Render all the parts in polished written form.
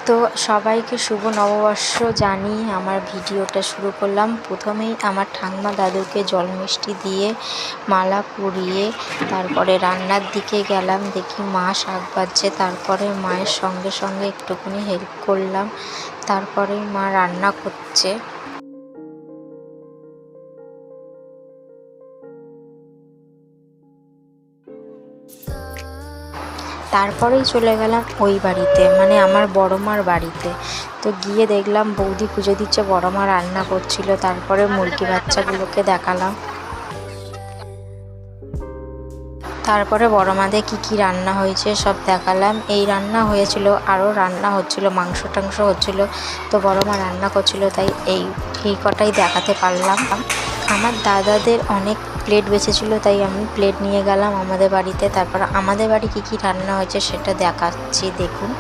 তো সবাইকে শুভ নববর্ষ জানিয়ে আমার ভিডিওটা শুরু করলাম। প্রথমেই আমার ঠাম্মা দাদুকে জল মিষ্টি দিয়ে মালা পরিয়ে তারপরে রান্নার দিকে গেলাম। দেখি মা শাক বাজছে, তারপরে মায়ের সঙ্গে সঙ্গে একটুখানি হেল্প করলাম। তারপরে মা রান্না করছে। তারপরেই চলে গেলাম ওই বাড়িতে, মানে আমার বড় মার বাড়িতে। তো গিয়ে দেখলাম বৌদি পুজো দিচ্ছে, বড় মা রান্না করছিল। তারপরে মুরগি বাচ্চাগুলোকে দেখালাম। তারপরে বড় মাদের কী রান্না হয়েছে সব দেখালাম। এই রান্না হয়েছিল, আরও রান্না হচ্ছিল, মাংস টাংস হচ্ছিল। তো বড় মা রান্না করছিল, তাই এই কটাই দেখাতে পারলাম। আমার দাদাদের অনেক প্লেট বেঁচেছিল, তাই আমি প্লেট নিয়ে গেলাম আমাদের বাড়িতে। তারপর আমাদের বাড়ি কী রান্না হয়েছে সেটা দেখাচ্ছি, দেখুন।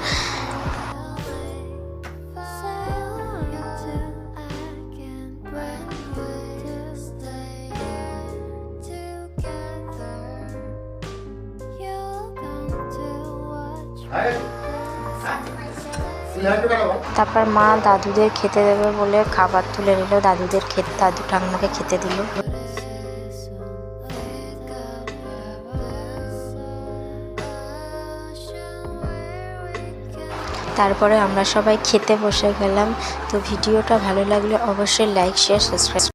তারপর মা দাদুদের খেতে দেবে বলে খাবার তুলে নিল, দাদুদের দাদু ঠাম্মাকে খেতে দিল। তারপরে আমরা সবাই খেতে বসে গেলাম। তো ভিডিওটা ভালো লাগলে অবশ্যই লাইক, শেয়ার, সাবস্ক্রাইব